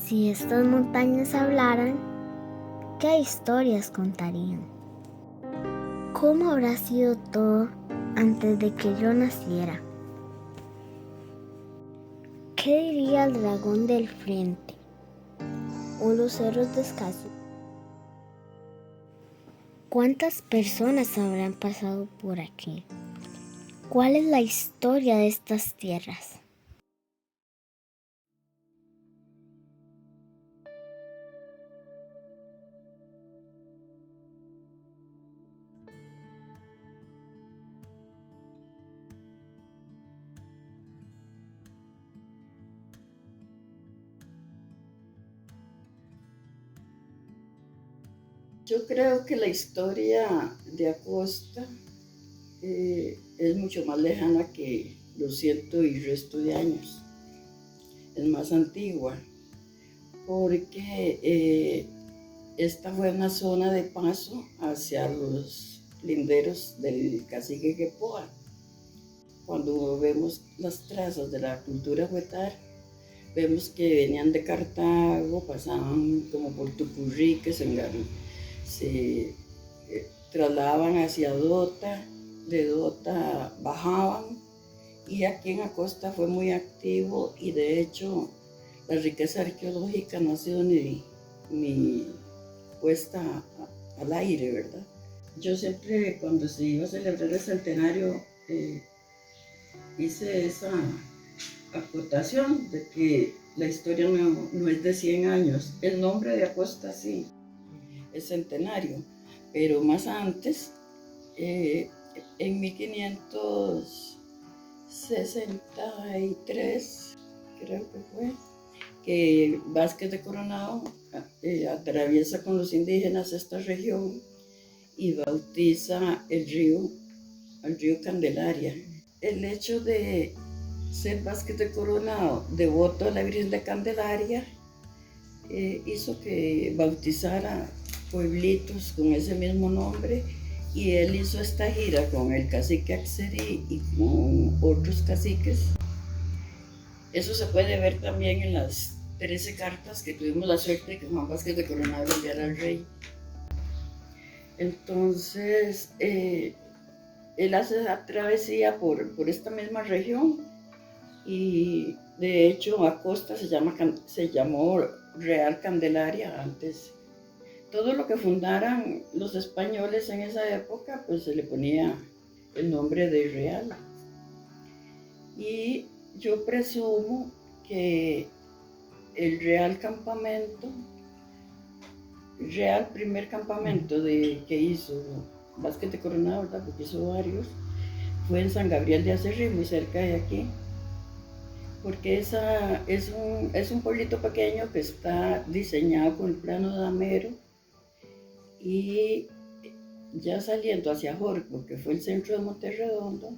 Si estas montañas hablaran, ¿qué historias contarían? ¿Cómo habrá sido todo antes de que yo naciera? ¿Qué diría el dragón del frente o los cerros de Escazú? ¿Cuántas personas habrán pasado por aquí? ¿Cuál es la historia de estas tierras? Yo creo que la historia de Acosta es mucho más lejana que los ciento y resto de años. Es más antigua, porque esta fue una zona de paso hacia los linderos del cacique Quepoa. Cuando vemos las trazas de la cultura huetar, vemos que venían de Cartago, pasaban como por Tupurrique, se trasladaban hacia Dota, de Dota bajaban, y aquí en Acosta fue muy activo, y de hecho la riqueza arqueológica no ha sido ni puesta al aire, ¿verdad? Yo siempre, cuando se iba a celebrar el centenario, hice esa acotación de que la historia no es de 100 años. El nombre de Acosta sí, es centenario, pero más antes, en 1563, creo que fue, que Vázquez de Coronado atraviesa con los indígenas esta región y bautiza el río Candelaria. El hecho de ser Vázquez de Coronado devoto a la Virgen de Candelaria hizo que bautizara pueblitos con ese mismo nombre, y él hizo esta gira con el cacique Axerí y con otros caciques. Eso se puede ver también en las 13 cartas que tuvimos la suerte de que Juan Vázquez de Coronado le enviara al rey. Entonces, él hace esa travesía por esta misma región, y de hecho Acosta se llamó Real Candelaria antes. Todo lo que fundaran los españoles en esa época, pues se le ponía el nombre de Real. Y yo presumo que el primer campamento que hizo Vázquez de Coronado, ¿verdad? Porque hizo varios, fue en San Gabriel de Acerrí, muy cerca de aquí, porque es un pueblito pequeño que está diseñado con el plano damero, y ya saliendo hacia Jorco, que fue el centro de Monterredondo,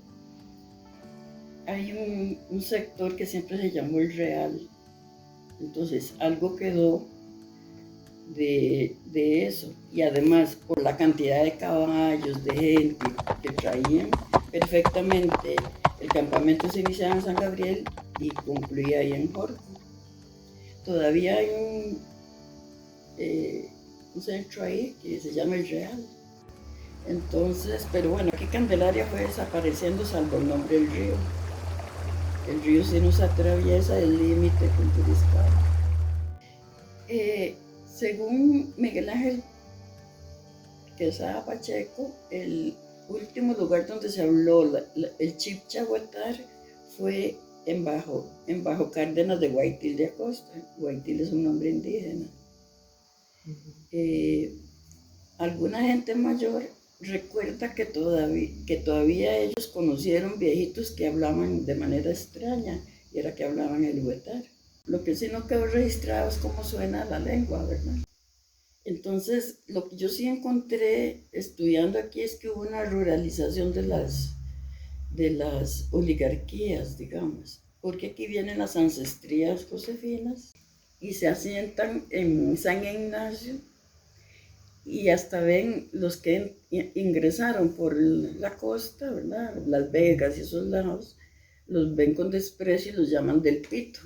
hay un sector que siempre se llamó el Real. Entonces algo quedó de eso, y además por la cantidad de caballos, de gente que traían, perfectamente el campamento se iniciaba en San Gabriel y concluía ahí en Jorco. Todavía hay un centro ahí que se llama el Real. Entonces, pero bueno, aquí Candelaria fue desapareciendo salvo el nombre del río. El río sí nos atraviesa el límite con Turiscado. Según Miguel Ángel Quesada Pacheco, el último lugar donde se habló el chibcha huetar fue en Bajo Cárdenas de Guaitil de Acosta. Guaitil es un nombre indígena. Alguna gente mayor recuerda que todavía ellos conocieron viejitos que hablaban de manera extraña, y era que hablaban el huetar. Lo que sí no quedó registrado es cómo suena la lengua, ¿verdad? Entonces, lo que yo sí encontré estudiando aquí es que hubo una ruralización de las oligarquías, digamos, porque aquí vienen las ancestrías josefinas y se asientan en San Ignacio, y hasta ven los que ingresaron por la costa, ¿verdad? Las Vegas y esos lados, los ven con desprecio y los llaman del Pito.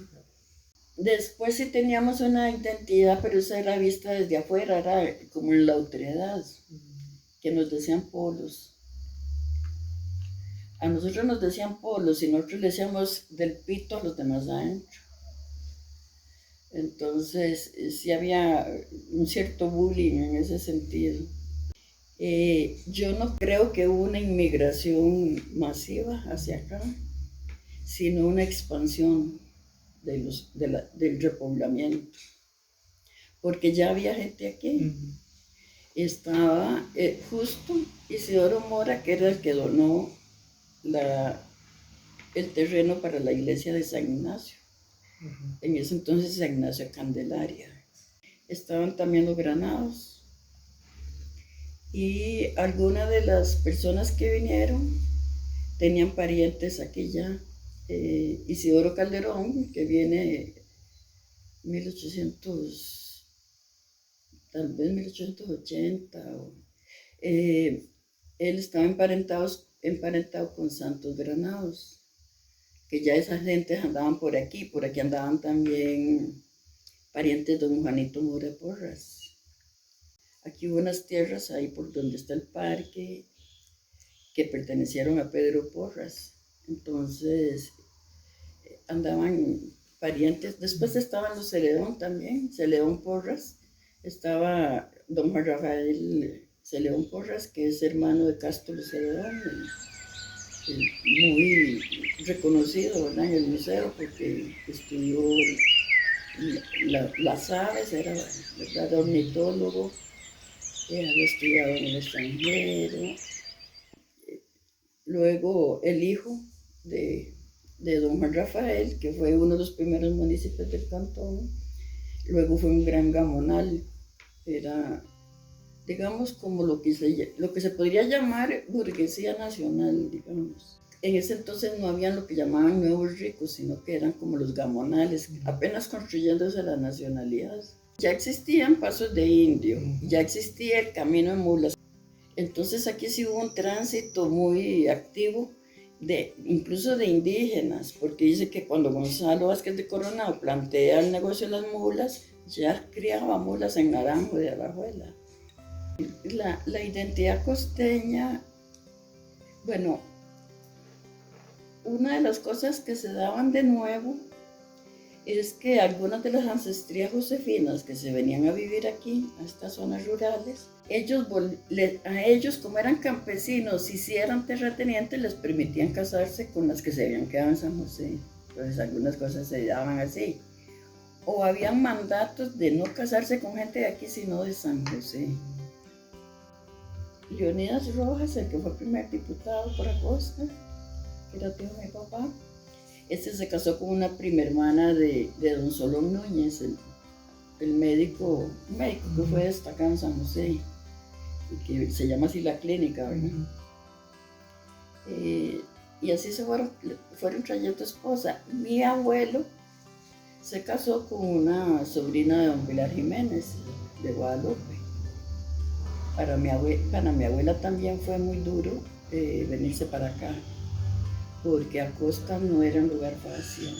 Después sí teníamos una identidad, pero esa era vista desde afuera, era como en la autoridad, que nos decían polos. A nosotros nos decían polos y nosotros le decíamos del pito a los demás adentro. Entonces sí había un cierto bullying en ese sentido. Yo no creo que hubo una inmigración masiva hacia acá, sino una expansión del repoblamiento, porque ya había gente aquí. Estaba justo Isidoro Mora, que era el que donó el terreno para la iglesia de San Ignacio. En ese entonces San Ignacio Candelaria. Estaban también los Granados. Y algunas de las personas que vinieron tenían parientes aquí ya. Isidoro Calderón, que viene 1800, tal vez 1880. Él estaba emparentado con Santos Granados, que ya esas gentes andaban por aquí andaban también parientes de don Juanito Mora Porras. Aquí hubo unas tierras ahí por donde está el parque que pertenecieron a Pedro Porras. Entonces andaban parientes. Después estaban los Celedón también, Celedón Porras. Estaba don Juan Rafael Celedón Porras, que es hermano de Castro Celedón, muy reconocido, ¿verdad?, en el museo porque estudió las aves, era, ¿verdad?, ornitólogo, había estudiado en el extranjero. Luego el hijo de don Juan Rafael, que fue uno de los primeros municipios del cantón, luego fue un gran gamonal, era, digamos, como lo que se podría llamar burguesía nacional, digamos. En ese entonces no habían lo que llamaban nuevos ricos, sino que eran como los gamonales, apenas construyéndose la nacionalidad. Ya existían pasos de indio, ya existía el camino de mulas. Entonces aquí sí hubo un tránsito muy activo, incluso de indígenas, porque dice que cuando Gonzalo Vázquez de Coronado plantea el negocio de las mulas, ya criaba mulas en Naranjo de Alajuela. La identidad costeña, bueno, una de las cosas que se daban de nuevo es que algunas de las ancestrías josefinas que se venían a vivir aquí, a estas zonas rurales, a ellos, como eran campesinos y si eran terratenientes, les permitían casarse con las que se habían quedado en San José. Entonces algunas cosas se daban así. O habían mandatos de no casarse con gente de aquí, sino de San José. Leonidas Rojas, el que fue primer diputado por Acosta, que era tío de mi papá, se casó con una prima hermana de don Solón Núñez, el médico que fue destacado en San José, y que se llama así la clínica, ¿verdad? Y así se fueron trayendo esposa. Mi abuelo se casó con una sobrina de don Pilar Jiménez, de Guadalupe. Para mi abuela también fue muy duro venirse para acá, porque Acosta no era un lugar fácil,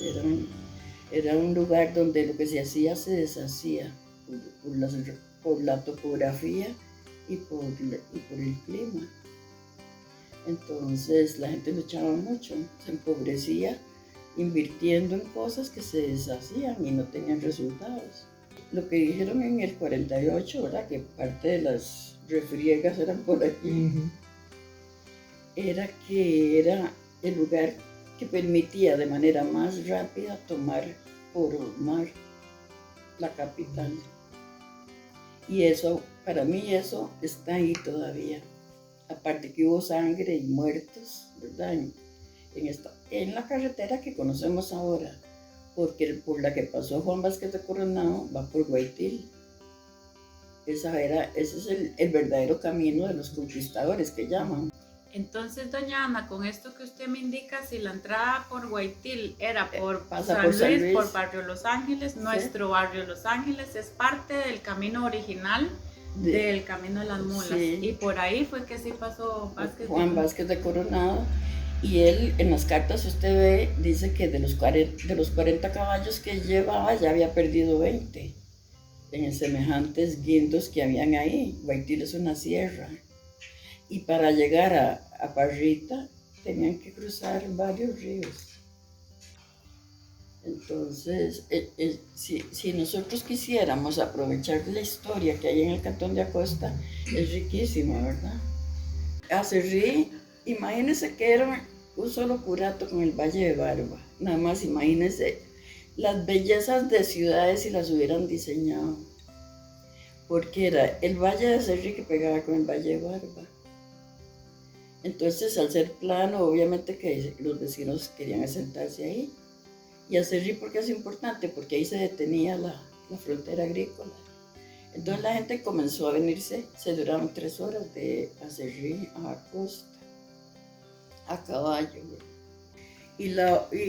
era un lugar donde lo que se hacía se deshacía por la topografía y por el clima. Entonces la gente luchaba mucho, se empobrecía invirtiendo en cosas que se deshacían y no tenían resultados. Lo que dijeron en el 48, ¿verdad?, que parte de las refriegas eran por aquí, era que era el lugar que permitía de manera más rápida tomar por mar la capital. Y eso, para mí eso está ahí todavía. Aparte que hubo sangre y muertos, ¿verdad?, en la carretera que conocemos ahora, porque por la que pasó Juan Vázquez de Coronado va por Guaitil. Ese es el verdadero camino de los conquistadores que llaman. Entonces, doña Ana, con esto que usted me indica, si la entrada por Guaitil era por San Luis, por Barrio Los Ángeles, ¿sí? Nuestro barrio Los Ángeles es parte del camino original del Camino de las Mulas. Sí. Y por ahí fue que sí pasó Juan Vázquez de Coronado. Y él, en las cartas usted ve, dice que de los 40 caballos que llevaba ya había perdido 20 en semejantes guindos que habían ahí. Guaitil es una sierra. Y para llegar a Parrita tenían que cruzar varios ríos. Entonces, si nosotros quisiéramos aprovechar la historia que hay en el Cantón de Acosta, es riquísima, ¿verdad? Acerrí, imagínense que era un solo curato con el Valle de Barba. Nada más imagínense las bellezas de ciudades si las hubieran diseñado. Porque era el Valle de Acerrí que pegaba con el Valle de Barba. Entonces, al ser plano, obviamente que los vecinos querían asentarse ahí. Y Acerrí, ¿por qué es importante? Porque ahí se detenía la frontera agrícola. Entonces la gente comenzó a venirse, se duraron 3 horas de Acerrí a Acosta, a caballo. Y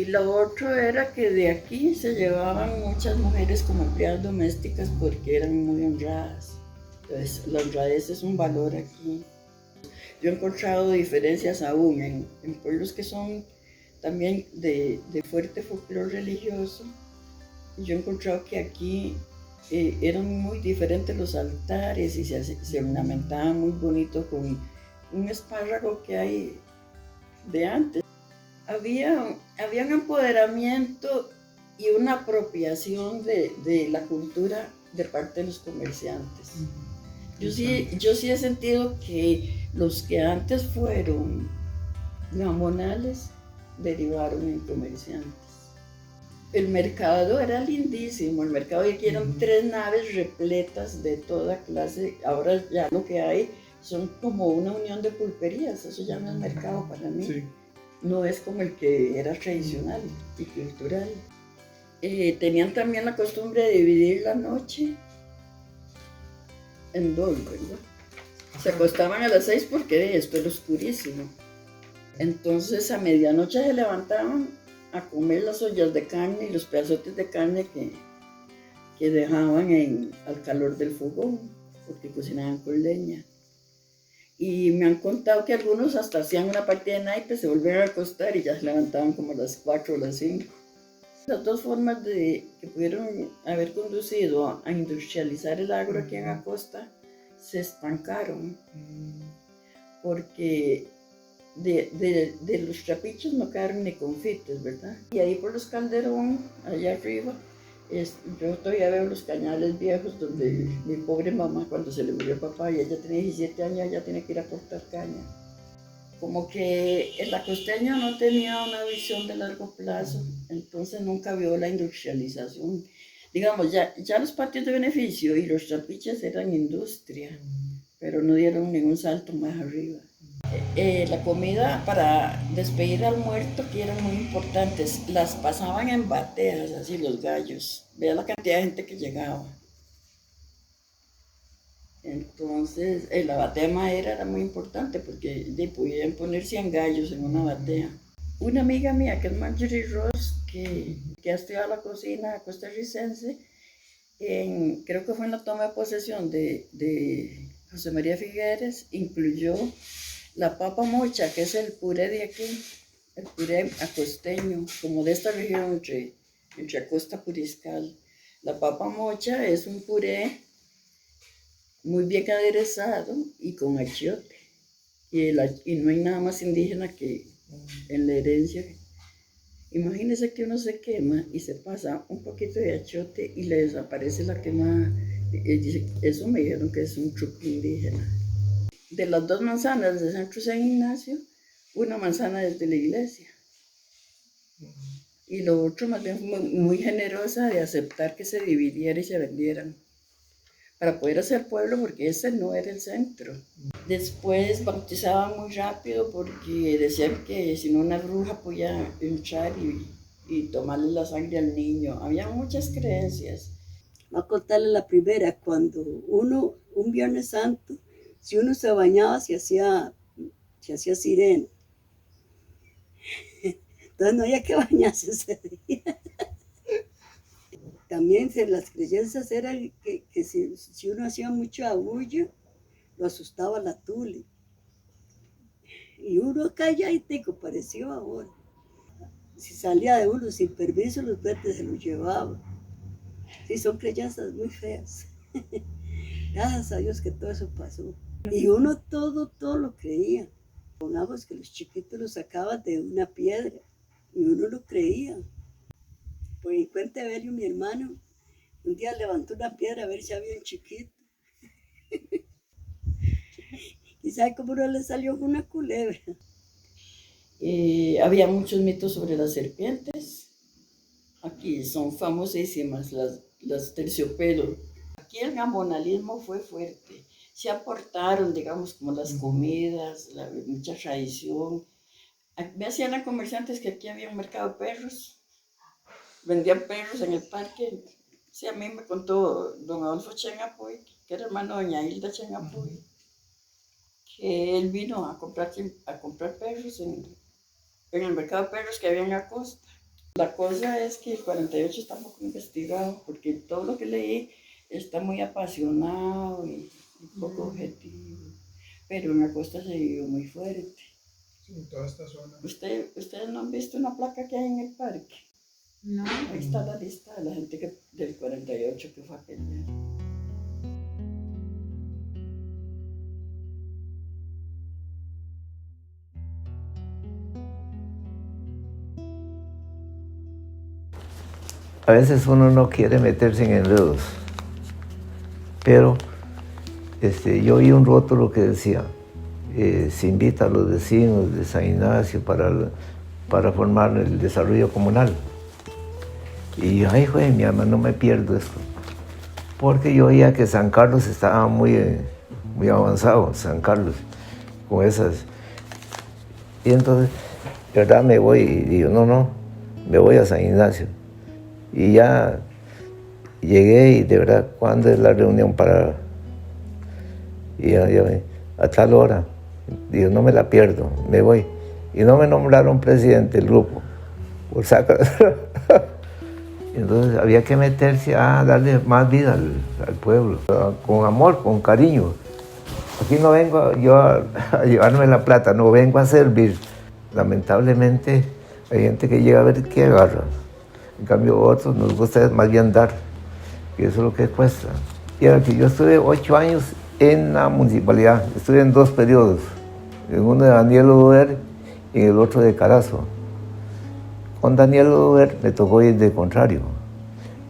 lo otro era que de aquí se llevaban muchas mujeres como empleadas domésticas porque eran muy honradas. Entonces la honradez es un valor aquí. Yo he encontrado diferencias aún en pueblos que son también de fuerte folclore religioso. Yo he encontrado que aquí eran muy diferentes los altares y se ornamentaban muy bonito con un espárrago que hay de antes. Había un empoderamiento y una apropiación de la cultura de parte de los comerciantes. Yo sí he sentido que los que antes fueron gamonales derivaron en comerciantes. El mercado era lindísimo, el mercado de aquí eran 3 naves repletas de toda clase. Ahora ya lo que hay son como una unión de pulperías, eso ya no es mercado para mí. Sí. No es como el que era tradicional y cultural. Tenían también la costumbre de dividir la noche en 2, ¿verdad? Se acostaban a las 6 porque esto era oscurísimo. Entonces a medianoche se levantaban a comer las ollas de carne y los pedazotes de carne que dejaban al calor del fogón, porque cocinaban con leña. Y me han contado que algunos hasta hacían una partida de naipes, se volvían a acostar y ya se levantaban como a las 4 o las 5. Las 2 formas que pudieron haber conducido a industrializar el agro aquí en Acosta se estancaron, porque de los trapiches no quedaron ni confites, ¿verdad? Y ahí por los Calderón, allá arriba, yo todavía veo los cañales viejos donde mi pobre mamá, cuando se le murió papá y ella tenía 17 años, ya tiene que ir a cortar caña. Como que el acosteño no tenía una visión de largo plazo, entonces nunca vio la industrialización. Digamos, ya los patios de beneficio y los trapiches eran industria, pero no dieron ningún salto más arriba. La comida para despedir al muerto, que eran muy importantes, las pasaban en bateas, así los gallos. Vea la cantidad de gente que llegaba. Entonces, la batea de madera era muy importante porque podían poner 100 gallos en una batea. Una amiga mía, que es Marjorie Ross, que ha estudiado la cocina costarricense, creo que fue en la toma de posesión de José María Figueres, incluyó la papa mocha, que es el puré de aquí, el puré acosteño, como de esta región entre Acosta Puriscal. La papa mocha es un puré muy bien aderezado y con achiote. Y no hay nada más indígena que en la herencia. Imagínense que uno se quema y se pasa un poquito de achiote y le desaparece la quemada. Eso me dijeron que es un truco indígena. De las 2 manzanas de Centro San Ignacio, una manzana es de la iglesia. Y lo otro más bien fue muy generosa de aceptar que se dividiera y se vendieran para poder hacer pueblo, porque ese no era el centro. Después bautizaban muy rápido porque decían que si no una bruja podía entrar y tomarle la sangre al niño. Había muchas creencias. Voy a contarle la primera, cuando un Viernes Santo, si uno se bañaba, se hacía sirena. Entonces no había que bañarse ese día. También las creencias eran que si uno hacía mucho abullo, lo asustaba la tule. Y uno calladito pareció ahora. Si salía de uno sin permiso, los duendes se lo llevaban. Sí, son creencias muy feas. Gracias a Dios que todo eso pasó. Y uno todo lo creía. Pongamos que los chiquitos los sacaban de una piedra y uno lo creía. Por mi cuenta de Belio, mi hermano, un día levantó una piedra a ver si había un chiquito. ¿Y sabe cómo no le salió una culebra? Había muchos mitos sobre las serpientes. Aquí son famosísimas las terciopelo. Aquí el gamonalismo fue fuerte. Se aportaron, digamos, como las comidas, mucha tradición. Me hacían las comerciantes que aquí había un mercado de perros. Vendían perros en el parque. Sí, a mí me contó don Adolfo Chengapoy, que era hermano de doña Hilda Chengapoy, que él vino a comprar perros en el mercado de perros que había en la costa. La cosa es que el 48 está poco investigado, porque todo lo que leí está muy apasionado y poco objetivo. Pero en la costa se vivió muy fuerte. Sí, en toda esta zona. ¿Ustedes no han visto una placa que hay en el parque? No. Ahí está la lista de la gente del 48 que fue a pelear. A veces uno no quiere meterse en enredos, pero yo oí un rótulo que decía, se invita a los vecinos de San Ignacio para formar el desarrollo comunal. Y yo, ay, güey, mi alma, no me pierdo esto, porque yo oía que San Carlos estaba muy avanzado, San Carlos, con esas. Y entonces, de verdad me voy y digo, no, me voy a San Ignacio. Y ya llegué y de verdad, ¿cuándo es la reunión para...? Y ya, a tal hora. Digo, no me la pierdo, me voy. Y no me nombraron presidente del grupo, por sacar. Entonces había que meterse a darle más vida al pueblo, con amor, con cariño. Aquí no vengo yo a llevarme la plata, no vengo a servir. Lamentablemente hay gente que llega a ver qué agarra. En cambio, otros nos gusta más bien dar, que eso es lo que cuesta. Y ahora que yo estuve 8 años en la municipalidad, estuve en 2 periodos, en uno de Daniel Oduber y en el otro de Carazo. Con Daniel Oduber me tocó ir de contrario.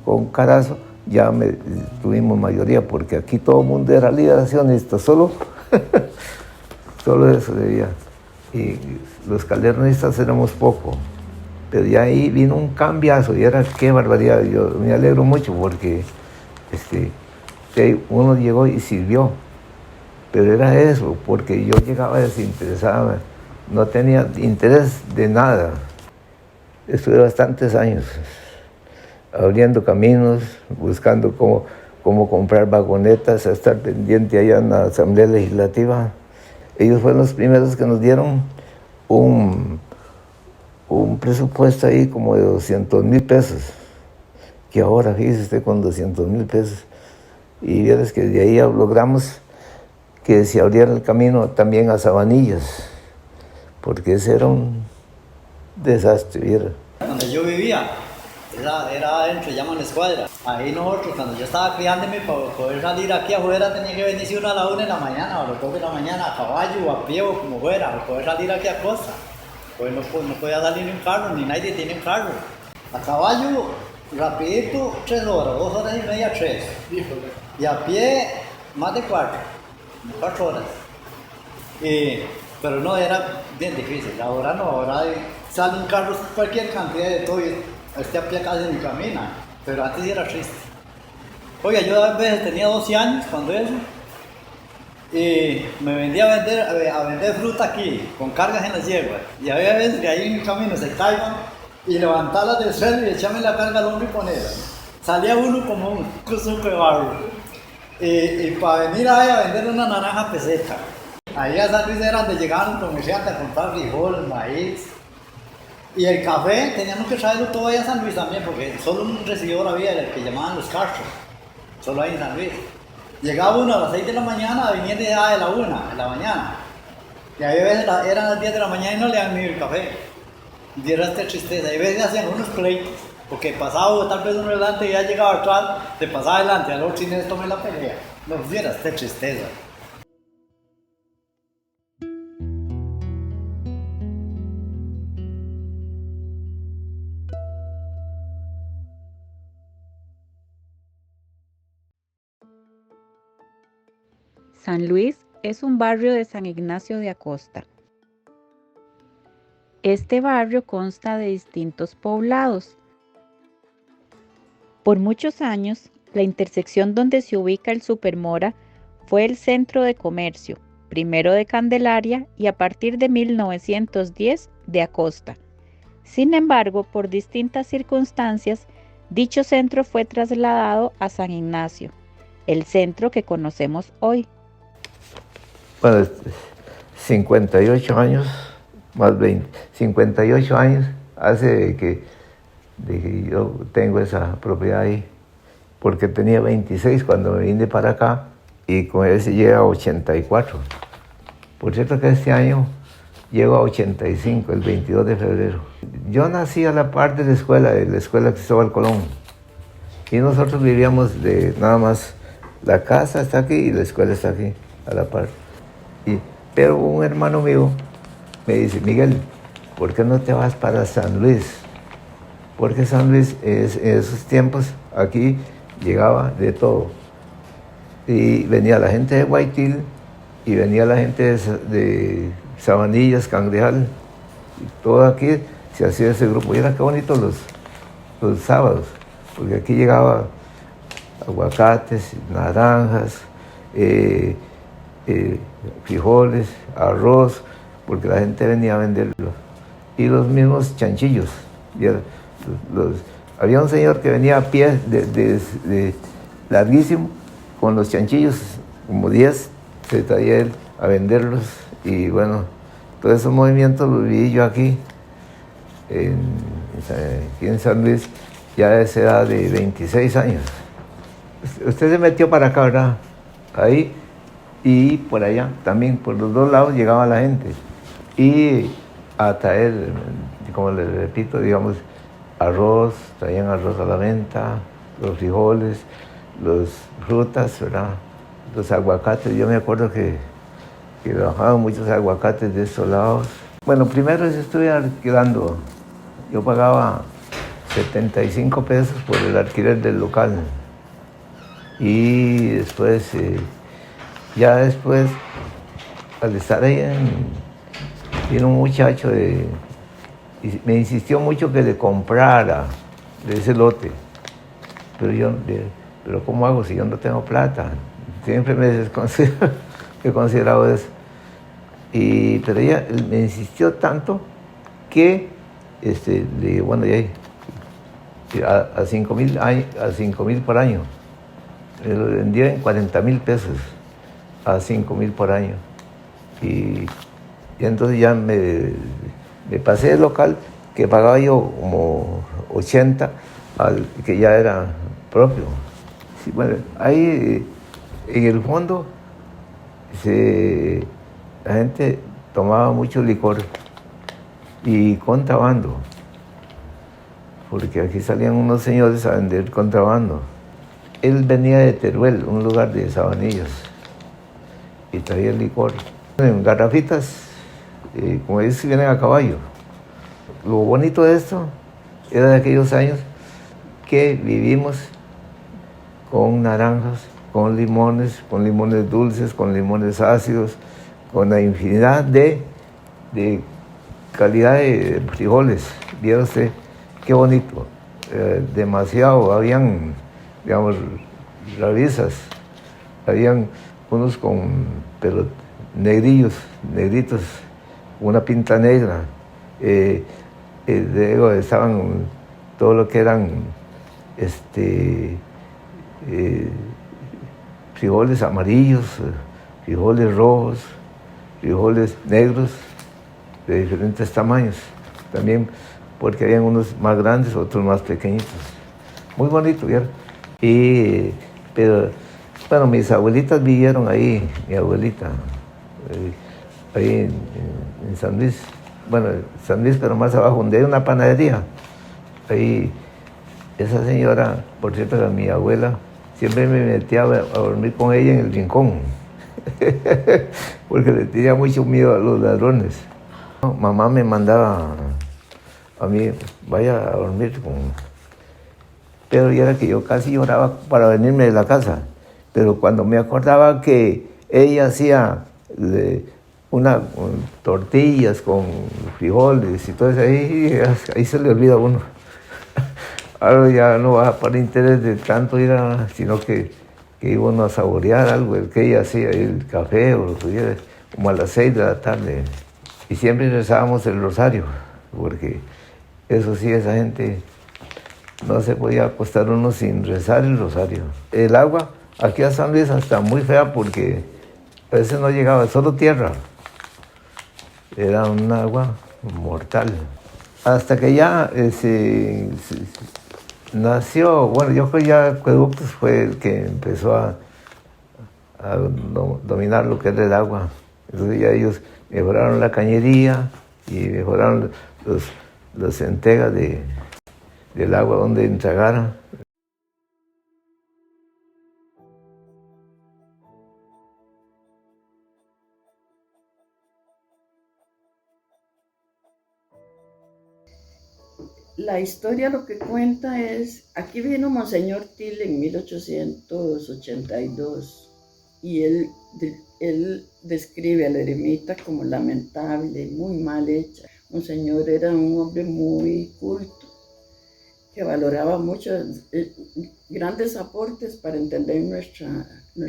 Con Carazo ya tuvimos mayoría, porque aquí todo el mundo era liberacionista, solo eso debía. Y los calderonistas éramos poco. Pero ya ahí vino un cambiazo y era qué barbaridad. Yo me alegro mucho porque uno llegó y sirvió. Pero era eso, porque yo llegaba desinteresado, no tenía interés de nada. Estuve bastantes años abriendo caminos, buscando cómo comprar vagonetas, a estar pendiente allá en la Asamblea Legislativa. Ellos fueron los primeros que nos dieron un presupuesto ahí como de 200,000 pesos, que ahora, fíjese usted, con 200,000 pesos. Y vieras que de ahí logramos que se abriera el camino también a Sabanillas, porque ese era un desastre, viera. Donde yo vivía, era adentro, llaman la escuadra. Ahí nosotros, cuando yo estaba criándome, para poder salir aquí afuera, tenía que venirse uno a la 1 de la mañana, o a las 2 de la mañana, a caballo o a pie o como fuera, para poder salir aquí a costa. Pues no podía salir en carro, ni nadie tiene un carro. A caballo, rapidito, 3 horas, 2 horas y media, 3. Y a pie, más de 4 horas. Pero no, era bien difícil. Ahora no, ahora salen carros cualquier cantidad de todo. A pie casi ni camina, pero antes era triste. Oiga, yo a veces tenía 12 años cuando eso. Y me vendía a vender fruta aquí, con cargas en las yeguas. Y había veces que ahí en el camino se caigan y levantarlas del suelo y echarme la carga al hombro y ponerla. Salía uno como un cuzuco de barro. Y para venir ahí a vender una naranja peseta. Ahí a San Luis era donde llegaban los comerciantes a comprar frijol, maíz. Y el café teníamos que traerlo todo ahí a San Luis también, porque solo un recibidor había, el que llamaban los Castros. Solo ahí en San Luis. Llegaba uno a las 6 de la mañana, viniendo ya de la 1 de la mañana. Y a veces eran las 10 de la mañana y no le daban ni el café. Y era esta tristeza. Y a veces hacían unos pleitos, porque pasaba tal vez uno delante y ya llegaba atrás, se pasaba adelante, al otro sin esto tomé la pelea. No hubiera esta tristeza. San Luis es un barrio de San Ignacio de Acosta. Este barrio consta de distintos poblados. Por muchos años, la intersección donde se ubica el Supermora fue el centro de comercio, primero de Candelaria y a partir de 1910 de Acosta. Sin embargo, por distintas circunstancias, dicho centro fue trasladado a San Ignacio, el centro que conocemos hoy. Bueno, 58 años, más 20, 58 años hace de que yo tengo esa propiedad ahí, porque tenía 26 cuando me vine para acá y con ese llega a 84. Por cierto que este año llego a 85, el 22 de febrero. Yo nací a la par de la escuela Cristóbal Colón, y nosotros vivíamos de nada más, la casa está aquí y la escuela está aquí, a la par. Pero un hermano mío me dice, Miguel, ¿por qué no te vas para San Luis? Porque San Luis, en esos tiempos, aquí llegaba de todo. Y venía la gente de Guaitil, y venía la gente de Sabanillas, Cangrejal, y todo aquí se hacía ese grupo. Y era qué bonito los sábados, porque aquí llegaba aguacates, naranjas, frijoles, arroz, porque la gente venía a venderlo. Y los mismos chanchillos. Había un señor que venía a pie larguísimo, con los chanchillos, como 10, se traía él a venderlos. Y bueno, todos esos movimientos los vi yo aquí en San Luis, ya a esa edad de 26 años. Usted se metió para acá, ¿verdad? Ahí. Y por allá, también por los dos lados llegaba la gente. Y a traer, como les repito, digamos, arroz, traían arroz a la venta, los frijoles, las frutas, ¿verdad? Los aguacates. Yo me acuerdo que bajaban muchos aguacates de estos lados. Bueno, primero estuve alquilando. Yo pagaba 75 pesos por el alquiler del local. Y después... ya después, al estar ahí, vino un muchacho y me insistió mucho que le comprara de ese lote. Pero ¿cómo hago si yo no tengo plata? Siempre he considerado eso. Pero ella me insistió tanto que le dije, bueno, ya a 5,000 por año. Me lo vendía en 40,000 pesos. A 5,000 por año. Y entonces ya me pasé el local, que pagaba yo como 80, al que ya era propio. Sí, bueno, ahí en el fondo la gente tomaba mucho licor y contrabando, porque aquí salían unos señores a vender contrabando. Él venía de Teruel, un lugar de Sabanillas, y traía el licor en garrafitas, como dicen, vienen a caballo. Lo bonito de esto era de aquellos años que vivimos con naranjas, con limones dulces, con limones ácidos, con la infinidad de calidad de frijoles. Viera usted qué bonito, demasiado. Habían, digamos, rabizas, habían unos pero negritos, una pinta negra. Luego estaban todo lo que eran frijoles amarillos, frijoles rojos, frijoles negros de diferentes tamaños. También porque habían unos más grandes, otros más pequeñitos. Muy bonito, ¿verdad? Pero bueno, mis abuelitas vivieron ahí, mi abuelita. ahí en San Luis. Bueno, San Luis, pero más abajo, donde hay una panadería. Ahí, esa señora, por cierto, era mi abuela, siempre me metía a dormir con ella en el rincón, porque le tenía mucho miedo a los ladrones. Mamá me mandaba a mí, vaya a dormir con... Pero ya era que yo casi lloraba para venirme de la casa. Pero cuando me acordaba que ella hacía tortillas con frijoles y todo eso, ahí se le olvida a uno. Ahora ya no va para interés de tanto ir sino que iba uno a saborear algo, el que ella hacía, el café o los frijoles, como a las 6 de la tarde. Y siempre rezábamos el rosario, porque eso sí, esa gente no se podía acostar uno sin rezar el rosario. El agua aquí a San Luis está muy fea porque a veces no llegaba, solo tierra. Era un agua mortal. Hasta que ya nació, bueno, yo creo que ya Acueductos fue el que empezó a dominar lo que era el agua. Entonces ya ellos mejoraron la cañería y mejoraron las entregas del agua donde entregara. La historia lo que cuenta es, aquí vino Monseñor Til en 1882 y él describe a la ermita como lamentable, muy mal hecha. Monseñor era un hombre muy culto, que valoraba mucho grandes aportes para entender nuestros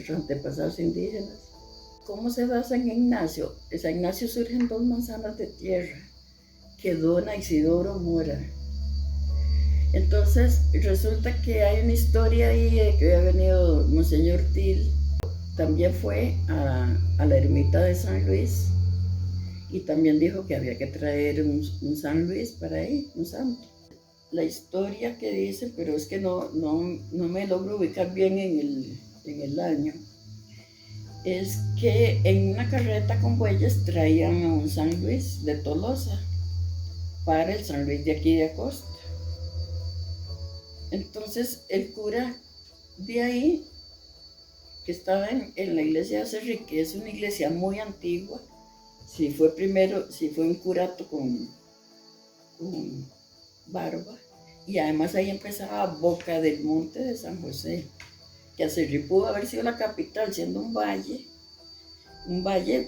antepasados indígenas. ¿Cómo se da San Ignacio? San Ignacio surge en 2 manzanas de tierra que dona Isidoro Mora. Entonces resulta que hay una historia ahí que había venido Monseñor Til, también fue a la ermita de San Luis y también dijo que había que traer un San Luis para ahí, un santo. La historia que dice, pero es que no me logro ubicar bien en el año, es que en una carreta con bueyes traían a un San Luis de Tolosa para el San Luis de aquí de Acosta. Entonces el cura de ahí, que estaba en la iglesia de Acerrí, que es una iglesia muy antigua, si fue un curato con barba, y además ahí empezaba Boca del Monte de San José, que Acerrí pudo haber sido la capital, siendo un valle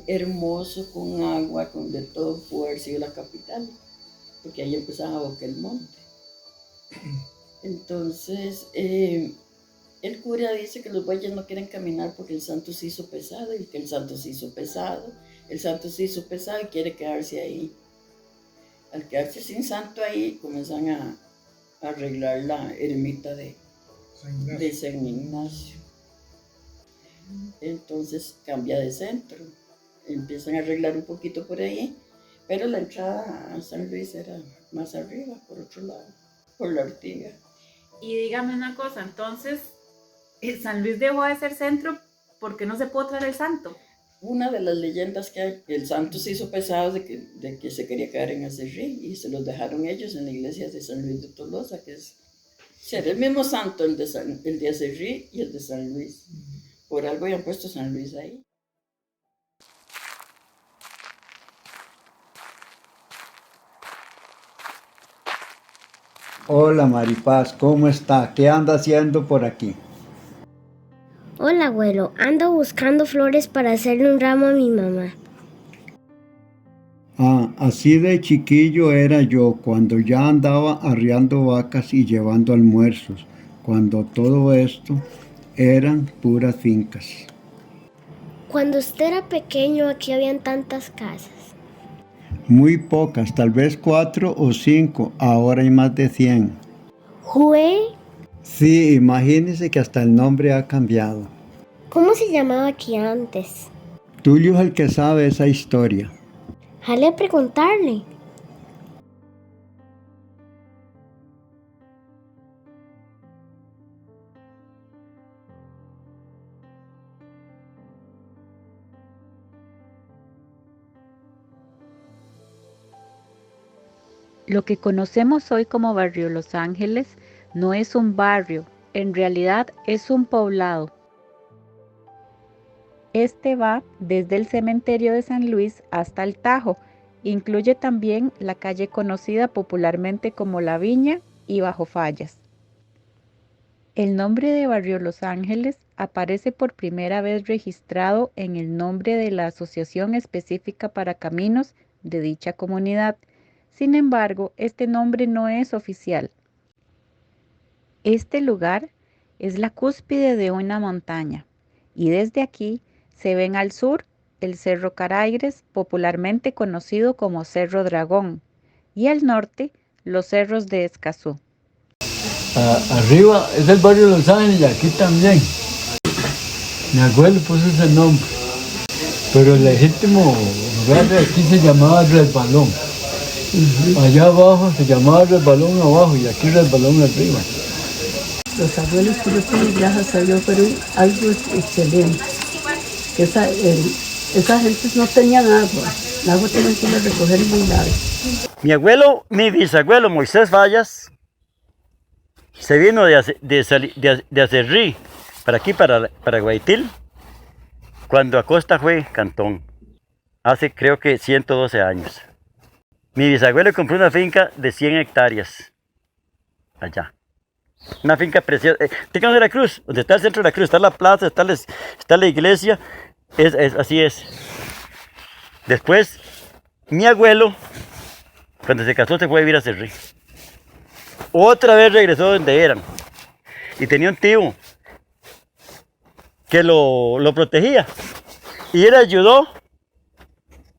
hermoso, con agua, con de todo, pudo haber sido la capital, porque ahí empezaba Boca del Monte. Entonces, el cura dice que los bueyes no quieren caminar porque el santo se hizo pesado, y que el santo se hizo pesado y quiere quedarse ahí. Al quedarse sin santo ahí, comienzan a arreglar la ermita de San Ignacio. Entonces cambia de centro, empiezan a arreglar un poquito por ahí, pero la entrada a San Luis era más arriba, por otro lado, por la Ortiga. Y dígame una cosa, entonces, San Luis dejó de ser centro, ¿por qué no se puede traer el santo? Una de las leyendas que hay, el santo se hizo pesado de que se quería quedar en Acerrí y se los dejaron ellos en la iglesia de San Luis de Tolosa, que es el mismo santo, el de Acerrí y el de San Luis. Por algo ya han puesto San Luis ahí. Hola Maripaz, ¿cómo está? ¿Qué anda haciendo por aquí? Hola abuelo, ando buscando flores para hacerle un ramo a mi mamá. Ah, así de chiquillo era yo cuando ya andaba arriando vacas y llevando almuerzos, cuando todo esto eran puras fincas. Cuando usted era pequeño aquí habían tantas casas. Muy pocas, tal vez 4 o 5, ahora hay más de 100. ¿Jue? Sí, imagínese que hasta el nombre ha cambiado. ¿Cómo se llamaba aquí antes? Tulio es el que sabe esa historia. Jale a preguntarle. Lo que conocemos hoy como Barrio Los Ángeles no es un barrio, en realidad es un poblado. Este va desde el cementerio de San Luis hasta el Tajo. Incluye también la calle conocida popularmente como La Viña y Bajo Fallas. El nombre de Barrio Los Ángeles aparece por primera vez registrado en el nombre de la Asociación Específica para Caminos de dicha comunidad. Sin embargo, este nombre no es oficial. Este lugar es la cúspide de una montaña y desde aquí se ven al sur el Cerro Caraigres, popularmente conocido como Cerro Dragón, y al norte los cerros de Escazú. Arriba es el barrio de Los Ángeles y aquí también. Mi abuelo puso ese nombre, pero el legítimo lugar de aquí se llamaba Resbalón. Allá abajo se llamaba Resbalón abajo y aquí Resbalón arriba. Los abuelos que yo tuve, gracias a Dios, fueron algo excelente. Esas gentes no tenían agua. El agua tenían que ir a recoger muy largo. Mi bisabuelo Moisés Fallas, se vino de Acerrí para aquí, para Guaitil, cuando Acosta fue cantón, hace creo que 112 años. Mi bisabuelo compró una finca de 100 hectáreas, allá. Una finca preciosa. Tengan de la Cruz, donde está el centro de la Cruz, está la plaza, está la iglesia, así es. Después, mi abuelo, cuando se casó, se fue a vivir a Cerrí. Otra vez regresó donde eran. Y tenía un tío que lo protegía. Y él ayudó,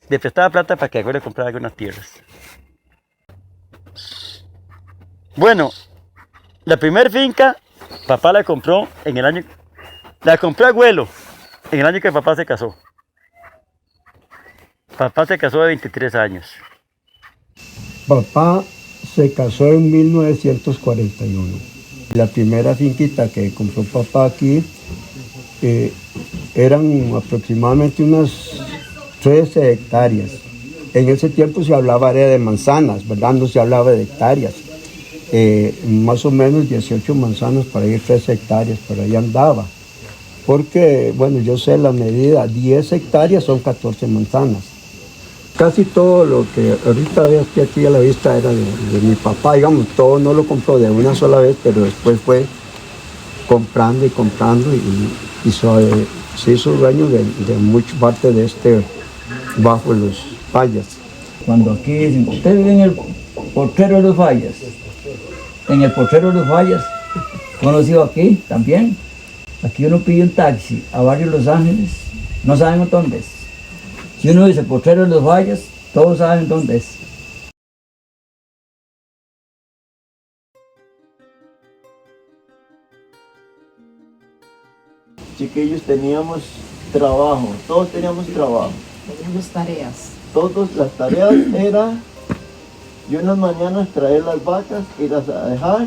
le prestaba plata para que el abuelo comprara algunas tierras. Bueno, la primera finca, papá la compró en el año... La compró abuelo en el año que papá se casó. Papá se casó de 23 años. Papá se casó en 1941. La primera finquita que compró papá aquí eran aproximadamente unas 13 hectáreas. En ese tiempo se hablaba de manzanas, ¿verdad? No se hablaba de hectáreas. Más o menos 18 manzanas para ir 13 hectáreas, por ahí andaba. Porque, bueno, yo sé la medida, 10 hectáreas son 14 manzanas. Casi todo lo que ahorita ves aquí a la vista era de mi papá, digamos, todo no lo compró de una sola vez, pero después fue comprando y se hizo dueño de mucha parte de este Bajo Los Fallas. Cuando aquí dicen, usted vive en el Potrero de Los Fallas. En el Potrero de Los Fallas, conocido aquí también. Aquí uno pide un taxi a Barrio Los Ángeles, no saben dónde es. Si uno dice Potrero de Los Fallas, todos saben dónde es. Chiquillos, teníamos trabajo, todos teníamos trabajo. Teníamos tareas. Todas las tareas era, yo en las mañanas traer las vacas, irlas a dejar,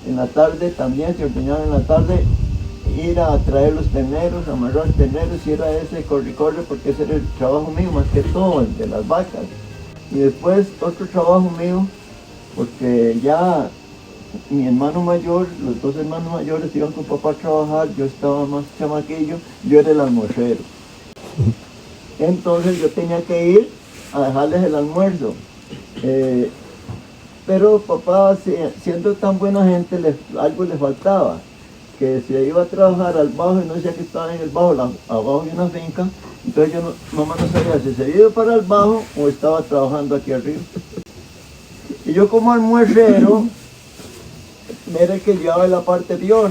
en la tarde también se ordeñaba en la tarde, ir a traer los terneros, amarrar terneros, y era ese corre porque ese era el trabajo mío más que todo, el de las vacas. Y después otro trabajo mío, porque ya mi hermano mayor, los dos hermanos mayores iban con papá a trabajar, yo estaba más chamaquillo, yo era el almuercero. Entonces yo tenía que ir a dejarles el almuerzo. Pero papá, siendo tan buena gente, algo le faltaba. Que se iba a trabajar al bajo y no decía que estaba en el bajo, abajo de una finca. Entonces mamá no sabía si se había ido para el bajo o estaba trabajando aquí arriba. Y yo como almuercero, era el que llevaba la parte peor.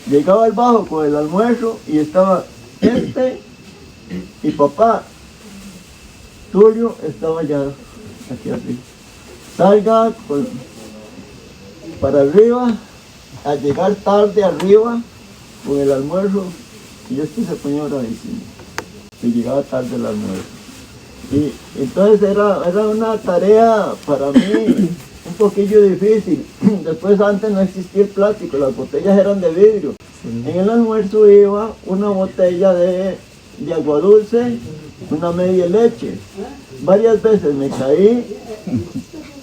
Llegaba al bajo con el almuerzo y estaba y papá, Tulio, estaba ya aquí arriba. Salga para arriba, a llegar tarde arriba con el almuerzo, y se ponía bravísimo, que llegaba tarde el almuerzo. Y entonces era una tarea para mí un poquillo difícil. Después antes no existía el plástico, las botellas eran de vidrio. En el almuerzo iba una botella de agua dulce, una media leche. Varias veces me caí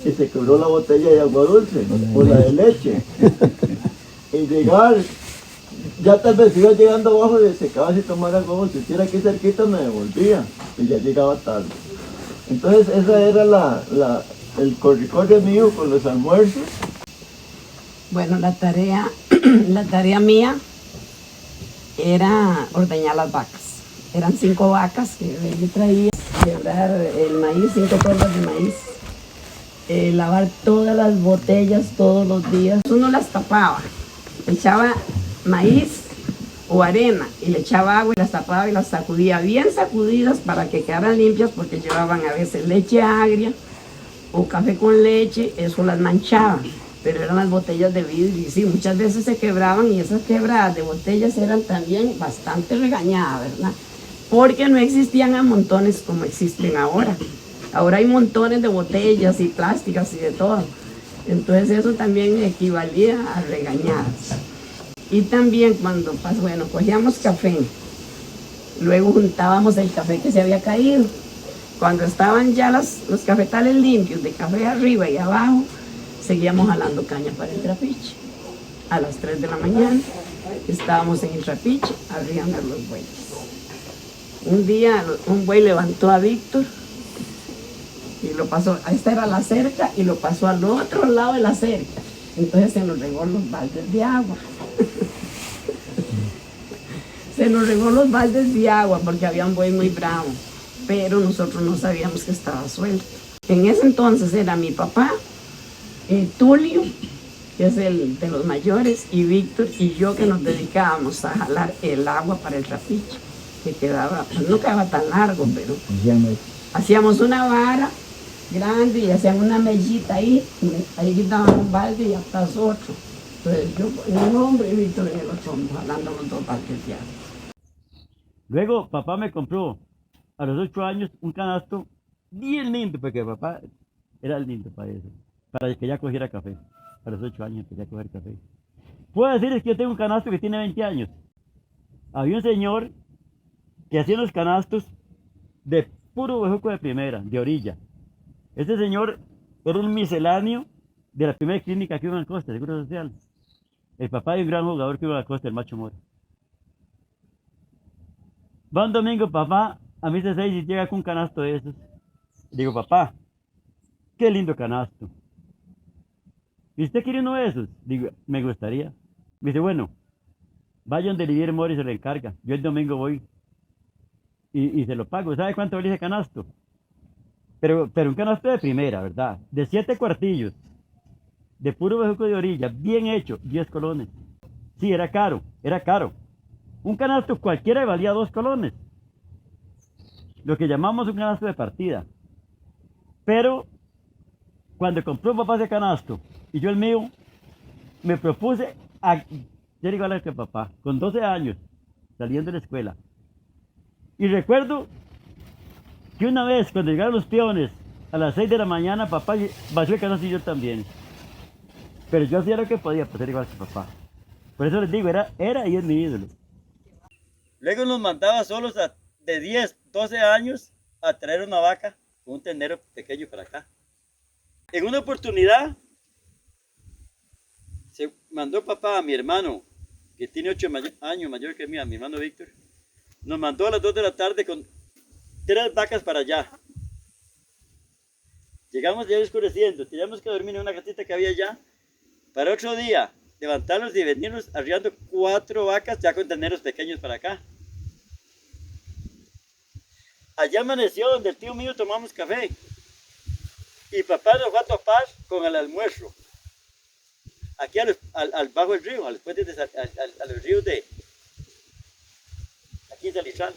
y se quebró la botella de agua dulce o la de leche. Y llegar, ya tal vez iba llegando abajo y se acaba de tomar agua, si estuviera aquí cerquita me devolvía y ya llegaba tarde. Entonces esa era el corre mío con los almuerzos. Bueno, la tarea mía era ordeñar las vacas. Eran 5 vacas que yo traía, quebrar el maíz, 5 toneladas de maíz, lavar todas las botellas todos los días. Uno las tapaba, echaba maíz o arena y le echaba agua y las tapaba y las sacudía bien sacudidas para que quedaran limpias, porque llevaban a veces leche agria o café con leche, eso las manchaba, pero eran las botellas de vidrio y sí, muchas veces se quebraban, y esas quebradas de botellas eran también bastante regañadas, ¿verdad? Porque no existían a montones como existen ahora. Ahora hay montones de botellas y plásticas y de todo. Entonces eso también equivalía a regañadas. Y también cuando, bueno, cogíamos café, luego juntábamos el café que se había caído. Cuando estaban ya los cafetales limpios de café arriba y abajo, seguíamos jalando caña para el trapiche. A las 3 de la mañana estábamos en el trapiche arriando los bueyes. Un día un buey levantó a Víctor y lo pasó, esta era la cerca, y lo pasó al otro lado de la cerca. Entonces se nos regó los baldes de agua. Se nos regó los baldes de agua porque había un buey muy bravo, pero nosotros no sabíamos que estaba suelto. En ese entonces era mi papá, Tulio, que es el de los mayores, y Víctor y yo, que nos dedicábamos a jalar el agua para el trapiche, que quedaba, pues no quedaba tan largo, pero hacíamos una vara grande y hacían una mellita ahí quitaban un balde y hasta otro. Entonces yo en un hombre y Víctor en el otro hombro, jalando los 2 baldes de agua. Luego papá me compró a los 8 años un canasto bien lindo, porque papá era lindo para eso, para que ya cogiera café. A los 8 años empecé a coger café. Puedo decirles que yo tengo un canasto que tiene 20 años. Había un señor que hacía unos canastos de puro bejuco de primera, de orilla. Este señor era un misceláneo de la primera clínica que hubo en la costa, Seguro Social. El papá de un gran jugador que hubo en la costa, el Macho Mora. Va un domingo, papá, a mí se 6 y llega con un canasto de esos. Le digo, papá, qué lindo canasto. ¿Y usted quiere uno de esos? Digo, me gustaría. Me dice, bueno, vaya donde Lidier Mora y se lo encarga. Yo el domingo voy y se lo pago. ¿Sabe cuánto vale ese canasto? Pero un canasto de primera, ¿verdad? De 7 cuartillos, de puro bejuco de orilla, bien hecho, 10 colones. Sí, era caro, era caro. Un canasto cualquiera valía 2 colones. Lo que llamamos un canasto de partida. Pero cuando compró papá ese canasto y yo el mío, me propuse a ser igual que papá, con 12 años, saliendo de la escuela. Y recuerdo que una vez, cuando llegaron los peones, a las 6 de la mañana, papá vació el canasto y yo también. Pero yo hacía lo que podía para ser igual que papá. Por eso les digo, era y es mi ídolo. Luego nos mandaba solos de 10, 12 años a traer una vaca con un ternero pequeño para acá. En una oportunidad, se mandó papá a mi hermano, que tiene 8 años mayor que mí, a mi hermano Víctor. Nos mandó a las 2 de la tarde con 3 vacas para allá. Llegamos ya oscureciendo, teníamos que dormir en una casita que había allá. Para otro día, levantarnos y venirnos arriando 4 vacas ya con terneros pequeños para acá. Allá amaneció donde el tío mío tomamos café. Y papá nos fue a topar con el almuerzo. Aquí al bajo del río, a los puentes a los ríos de aquí en Salitral.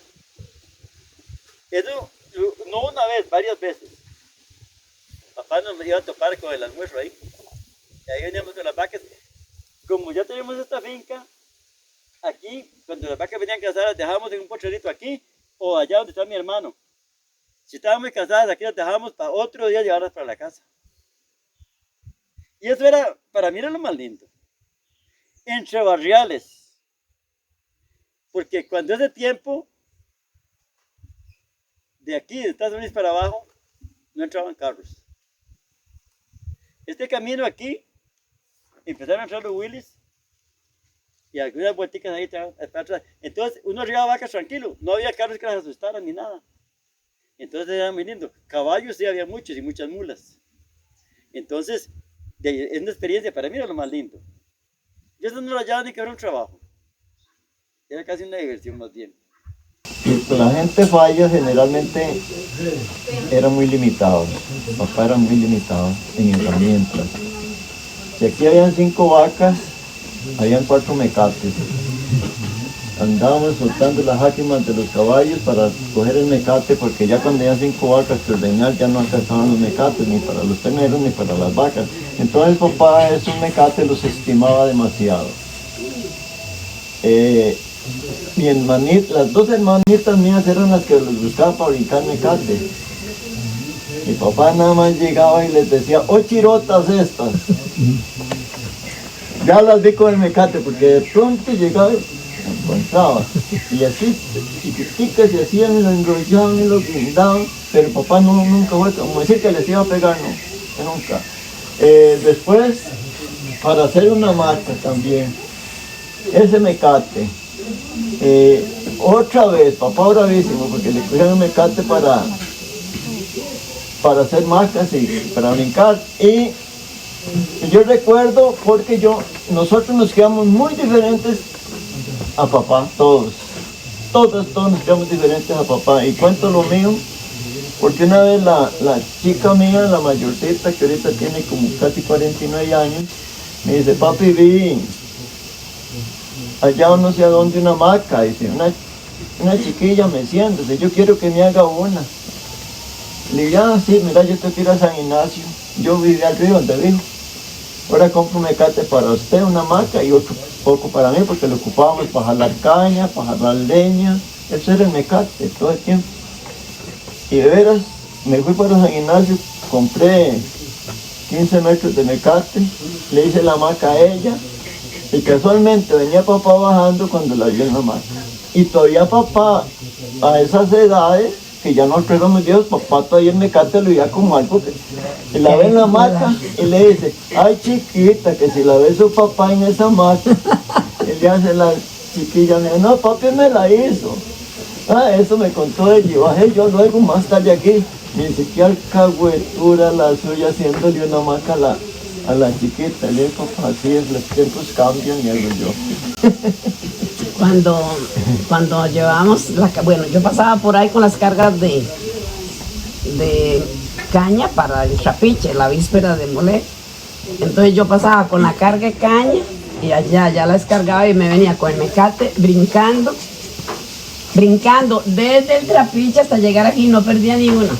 Eso no una vez, varias veces. Papá nos iba a topar con el almuerzo ahí. Y ahí veníamos con las vacas. Como ya teníamos esta finca, aquí, cuando las vacas venían cansadas, las dejábamos en un potrerito aquí o allá donde está mi hermano. Si estaban muy cansadas, aquí las dejábamos para otro día llevarlas para la casa. Y eso era, para mí era lo más lindo. Entre barriales. Porque cuando ese tiempo, de aquí, de Estados Unidos para abajo, no entraban carros. Este camino aquí, empezaron a entrar los Willys y algunas vuelticas ahí atrás. Entonces uno arriba vacas tranquilo, no había carros que las asustaran ni nada. Entonces era muy lindo. Caballos sí había muchos y muchas mulas. Entonces, es una experiencia, para mí era lo más lindo. Yo eso no lo hallaba ni que era un trabajo. Era casi una diversión más bien. La gente falla generalmente era muy limitado. Papá era muy limitado en herramientas. Si aquí habían 5 vacas, habían 4 mecates. Andábamos soltando las áquimas de los caballos para coger el mecate, porque ya cuando había 5 vacas que ordeñar ya no alcanzaban los mecates, ni para los terneros ni para las vacas. Entonces papá esos mecates los estimaba demasiado. Las 2 hermanitas mías eran las que les gustaba para brincar mecate. Mi papá nada más llegaba y les decía, ¡oh, chirotas estas! Ya las vi con el mecate, porque de pronto llegaba y encontraba. Y así, chiquiticas, se hacían y lo enrollaban y lo guindaban, pero papá nunca fue como decir que les iba a pegar, no, nunca. Después, para hacer una marca también, ese mecate. Otra vez, papá bravísimo, porque le cogieron el mecate para hacer marcas y para brincar. Y yo recuerdo, porque nosotros nos quedamos muy diferentes a papá, todos nos quedamos diferentes a papá. Y cuento lo mío, porque una vez la chica mía, la mayorcita, que ahorita tiene como casi 49 años, me dice, papi, vi allá no sé a dónde una hamaca, dice, una chiquilla meciéndose, yo quiero que me haga una. Le dije, sí, mira, yo tengo que ir a San Ignacio, yo vivía al río donde vivo. Ahora compro un mecate para usted, una hamaca, y otro poco para mí, porque lo ocupábamos para jalar caña, para jalar leña. Eso era el mecate todo el tiempo. Y de veras, me fui para San Ignacio, compré 15 metros de mecate, le hice la hamaca a ella, y casualmente venía papá bajando cuando la vi en la hamaca. Y todavía papá, a esas edades, que ya nosotros éramos viejos, papá todavía el mecate lo veía como algo que la ve en la hamaca y le dice, ay chiquita, que si la ve su papá en esa hamaca, él le hace la chiquilla, me dice, no, papi me la hizo. Eso me contó ella, y bajé yo luego más tarde aquí, me dice, qué alcahuetura la suya haciéndole una hamaca a la chiquita. Le digo, papá, así es, los tiempos cambian y hago yo. Cuando llevábamos, bueno, yo pasaba por ahí con las cargas de caña para el trapiche, la víspera de moler. Entonces yo pasaba con la carga de caña y allá ya la descargaba y me venía con el mecate brincando desde el trapiche hasta llegar aquí, no perdía ni una.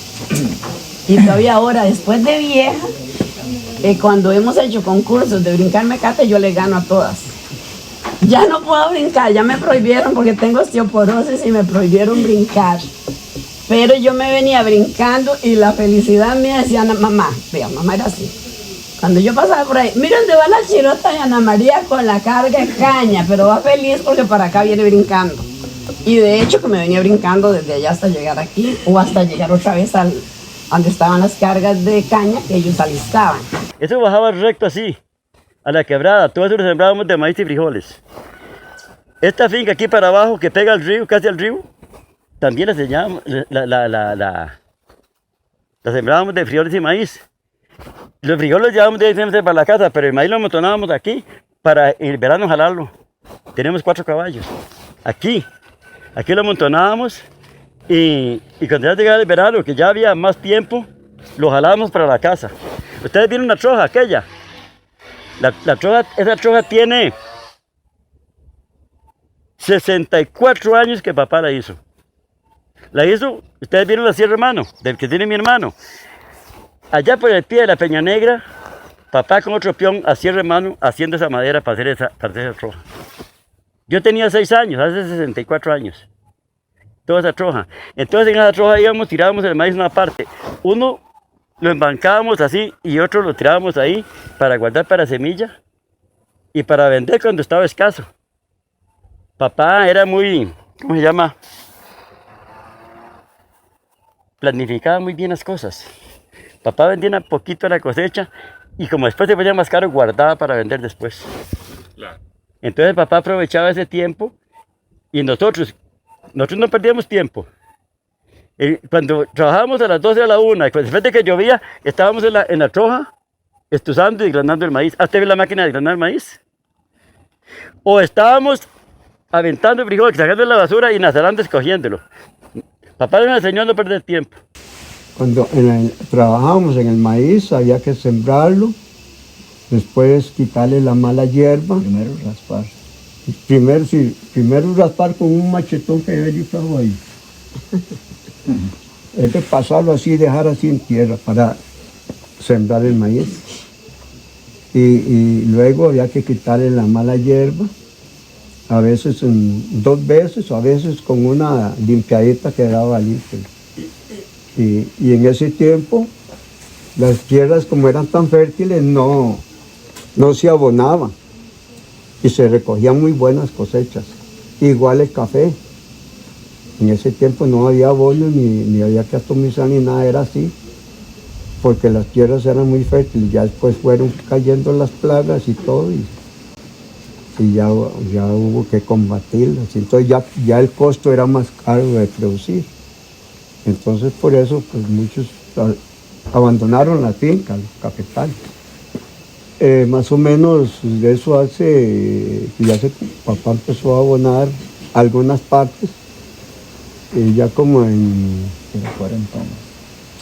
Y todavía ahora, después de vieja, cuando hemos hecho concursos de brincar mecate, yo le gano a todas. Ya no puedo brincar, ya me prohibieron porque tengo osteoporosis y me prohibieron brincar. Pero yo me venía brincando y la felicidad mía decía, mamá, vea, mamá era así. Cuando yo pasaba por ahí, mira dónde va la chirota de Ana María con la carga de caña, pero va feliz porque para acá viene brincando. Y de hecho que me venía brincando desde allá hasta llegar aquí o hasta llegar otra vez donde estaban las cargas de caña que ellos alistaban. Eso bajaba recto así, a la quebrada, todo eso lo sembrábamos de maíz y frijoles. Esta finca aquí para abajo que pega al río, casi al río, también la sembrábamos de frijoles y maíz. Los frijoles los llevábamos directamente para la casa, pero el maíz lo amontonábamos aquí para el verano jalarlo. Tenemos 4 caballos. Aquí lo amontonábamos y cuando ya llegaba el verano, que ya había más tiempo, lo jalábamos para la casa. Ustedes vieron la troja aquella. Esa troja tiene 64 años que papá la hizo. La hizo, ustedes vieron la sierra hermano, del que tiene mi hermano. Allá por el pie de la Peña Negra, papá con otro peón a sierra hermano haciendo esa madera para hacer esa troja. Yo tenía 6 años, hace 64 años. Toda esa troja. Entonces en esa troja íbamos, tirábamos el maíz en una parte. Uno lo embancábamos así y otro lo tirábamos ahí para guardar para semilla y para vender cuando estaba escaso. Papá era muy, ¿cómo se llama? Planificaba muy bien las cosas. Papá vendía un poquito de la cosecha y como después se ponía más caro, guardaba para vender después. Claro. Entonces papá aprovechaba ese tiempo y nosotros no perdíamos tiempo. Cuando trabajábamos a las 12 a la 1, después de que llovía, estábamos en la troja, estuzando y granando el maíz. ¿Hasta ve la máquina de granar maíz? O estábamos aventando el frijol, sacando la basura y Nazarán escogiéndolo. Papá me enseñó a no perder tiempo. Cuando trabajábamos en el maíz, había que sembrarlo, después quitarle la mala hierba. Primero raspar. Primero raspar con un machetón que yo trajo ahí. Hay que pasarlo así, dejar así en tierra para sembrar el maíz. Y luego había que quitarle la mala hierba, a veces 2 veces, o a veces con una limpiadita quedaba limpio. Y en ese tiempo, las tierras como eran tan fértiles no se abonaban y se recogían muy buenas cosechas. Igual el café. En ese tiempo no había abono ni había que atomizar ni nada, era así, porque las tierras eran muy fértiles. Ya después fueron cayendo las plagas y todo, y ya hubo que combatirlas. Entonces ya el costo era más caro de producir. Entonces por eso pues muchos abandonaron la finca, los cafetales. Más o menos de eso papá empezó a abonar algunas partes, ya como en 40 años.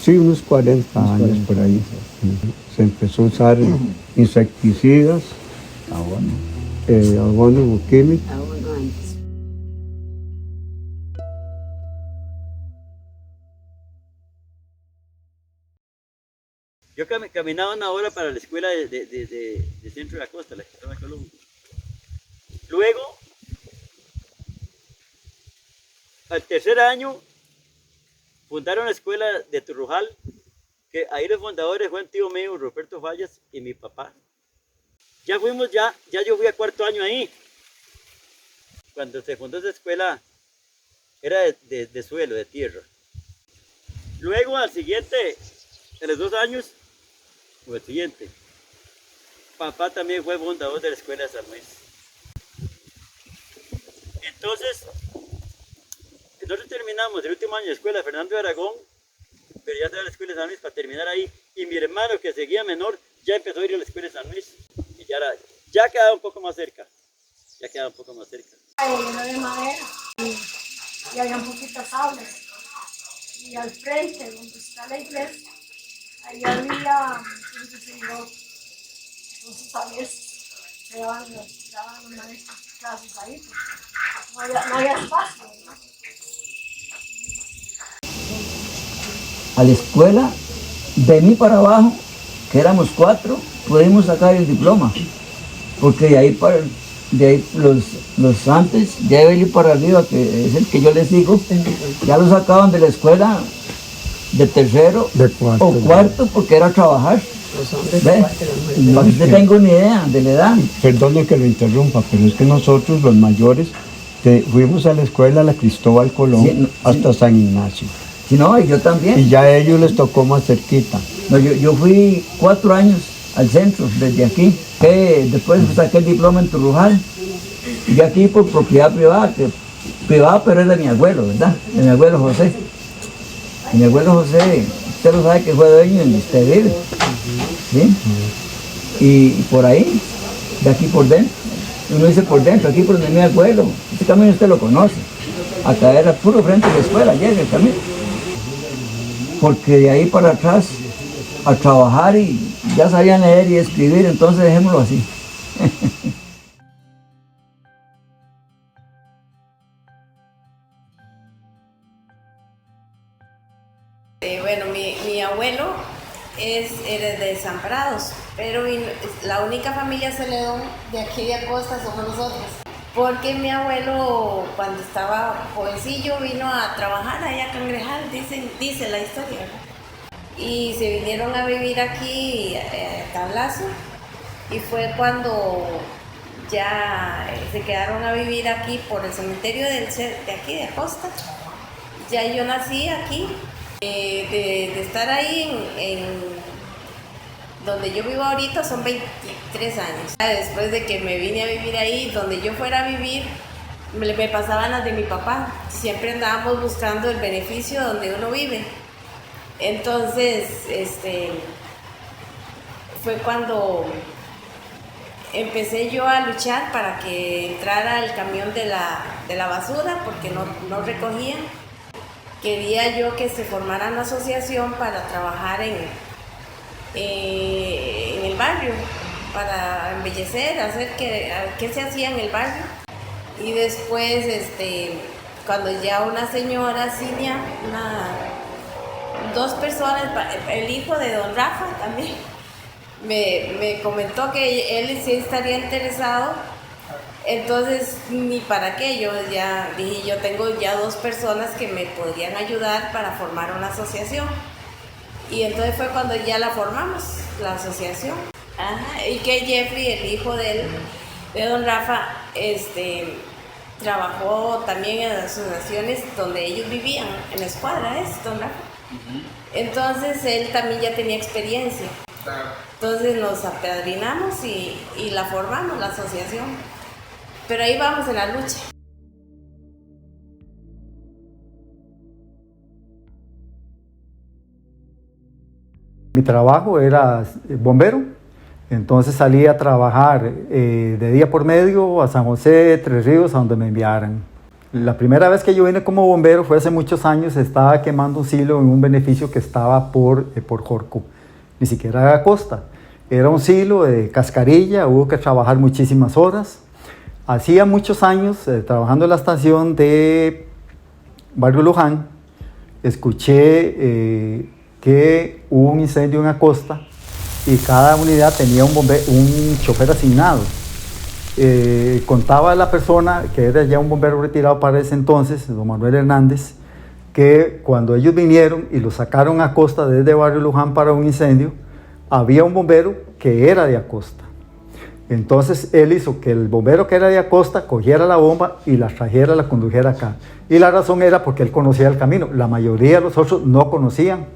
Sí, unos 40 años por ahí. Se empezó a usar insecticidas, abono químico. Yo caminaba 1 hora para la escuela de Centro de la Costa, la que estaba en Colombia. Luego, al 3er año, fundaron la escuela de Turrujal, que ahí los fundadores fue un tío mío, Roberto Fallas, y mi papá. Ya yo fui a 4º año ahí. Cuando se fundó esa escuela, era de suelo, de tierra. Luego, al siguiente, en los 2 años, o el siguiente, papá también fue fundador de la escuela de San Luis. Entonces, nosotros terminamos el último año de escuela de Fernando de Aragón, pero ya estaba la escuela de San Luis para terminar ahí, y mi hermano que seguía menor ya empezó a ir a la escuela de San Luis, y ya quedaba un poco más cerca, Era de madera, y había un poquito de sables, y al frente, donde está la iglesia, ahí había un diseñador. Entonces a veces se daban clases ahí, pues, no había espacio, ¿no? A la escuela, de mí para abajo, que éramos 4, pudimos sacar el diploma, porque de ahí los antes, de ahí para arriba, que es el que yo les digo, ya lo sacaban de la escuela de 3º o 4º, porque era trabajar. Para que usted tenga una idea de la edad. Perdone que lo interrumpa, pero es que nosotros los mayores fuimos a la escuela, a la Cristóbal Colón, hasta San Ignacio. Sí, no, y yo también. Y ya a ellos les tocó más cerquita. No, yo fui 4 años al centro, desde aquí, que después saqué el diploma en Turrujal, y aquí por propiedad privada, pero es de mi abuelo, ¿verdad? De mi abuelo José. Y mi abuelo José, usted lo sabe que fue dueño en Estevil, ¿sí? Y por ahí, de aquí por dentro, uno dice por dentro, aquí por donde mi abuelo, este camino usted lo conoce, acá era puro frente a la escuela, llega el camino. Porque de ahí para atrás, a trabajar y ya sabían leer y escribir, entonces dejémoslo así. Bueno, mi abuelo era de Desamparados, pero la única familia Celedón de aquí de Acosta somos nosotros. Porque mi abuelo, cuando estaba jovencillo, vino a trabajar allá a Cangrejal, dice la historia, ¿verdad? Y se vinieron a vivir aquí a Tablazo, y fue cuando ya se quedaron a vivir aquí por el cementerio de aquí de Acosta. Ya yo nací aquí, De estar ahí en donde yo vivo ahorita son 23 años. Después de que me vine a vivir ahí, donde yo fuera a vivir, me pasaban las de mi papá. Siempre andábamos buscando el beneficio donde uno vive. Entonces, fue cuando empecé yo a luchar para que entrara el camión de la basura, porque no recogían. Quería yo que se formara una asociación para trabajar en el barrio, para embellecer, hacer qué se hacía en el barrio. Y después, cuando ya una señora, Cinia, dos personas, el hijo de don Rafa también, me comentó que él sí estaría interesado. Entonces, ni para qué, yo ya dije, yo tengo ya dos personas que me podrían ayudar para formar una asociación. Y entonces fue cuando ya la formamos, la asociación. Ajá, y que Jeffrey, el hijo de don Rafa, trabajó también en las asociaciones donde ellos vivían, en la escuadra, don Rafa. Entonces él también ya tenía experiencia. Entonces nos apadrinamos y la formamos, la asociación. Pero ahí vamos en la lucha. Mi trabajo era bombero, entonces salía a trabajar de día por medio a San José, Tres Ríos, a donde me enviaran. La primera vez que yo vine como bombero fue hace muchos años, estaba quemando un silo en un beneficio que estaba por Jorco, ni siquiera era costa. Era un silo de cascarilla, hubo que trabajar muchísimas horas. Hacía muchos años, trabajando en la estación de Barrio Luján, escuché que hubo un incendio en Acosta y cada unidad tenía un chofer asignado. Contaba la persona, que era ya un bombero retirado para ese entonces, don Manuel Hernández, que cuando ellos vinieron y lo sacaron a Acosta desde Barrio Luján para un incendio, había un bombero que era de Acosta. Entonces él hizo que el bombero que era de Acosta cogiera la bomba y la trajera, la condujera acá. Y la razón era porque él conocía el camino. La mayoría de los otros no conocían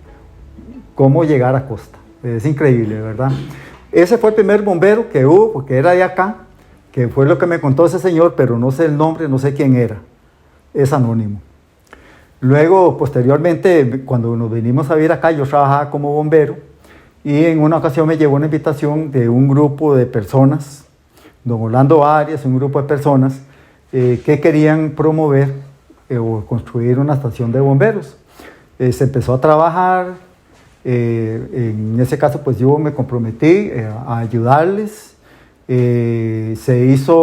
cómo llegar a Acosta. Es increíble, ¿verdad? Ese fue el primer bombero que hubo, porque era de acá, que fue lo que me contó ese señor, pero no sé el nombre, no sé quién era. Es anónimo. Luego, posteriormente, cuando nos vinimos a vivir acá, yo trabajaba como bombero. Y en una ocasión me llegó una invitación de un grupo de personas, don Orlando Arias, un grupo de personas que querían promover o construir una estación de bomberos. Se empezó a trabajar, en ese caso pues yo me comprometí a ayudarles. Se hizo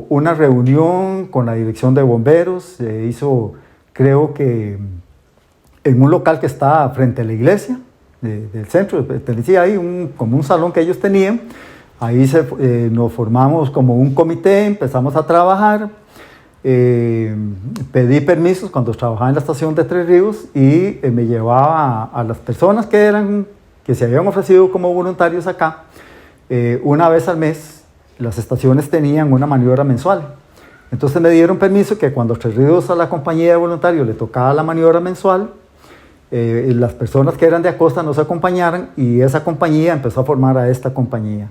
una reunión con la dirección de bomberos, se hizo creo que en un local que está frente a la iglesia del centro, decía ahí como un salón que ellos tenían. Ahí nos formamos como un comité, empezamos a trabajar, pedí permisos cuando trabajaba en la estación de Tres Ríos y me llevaba a las personas que se habían ofrecido como voluntarios acá. Una vez al mes las estaciones tenían una maniobra mensual, entonces me dieron permiso que cuando Tres Ríos a la compañía de voluntarios le tocaba la maniobra mensual, las personas que eran de Acosta nos acompañaran y esa compañía empezó a formar a esta compañía.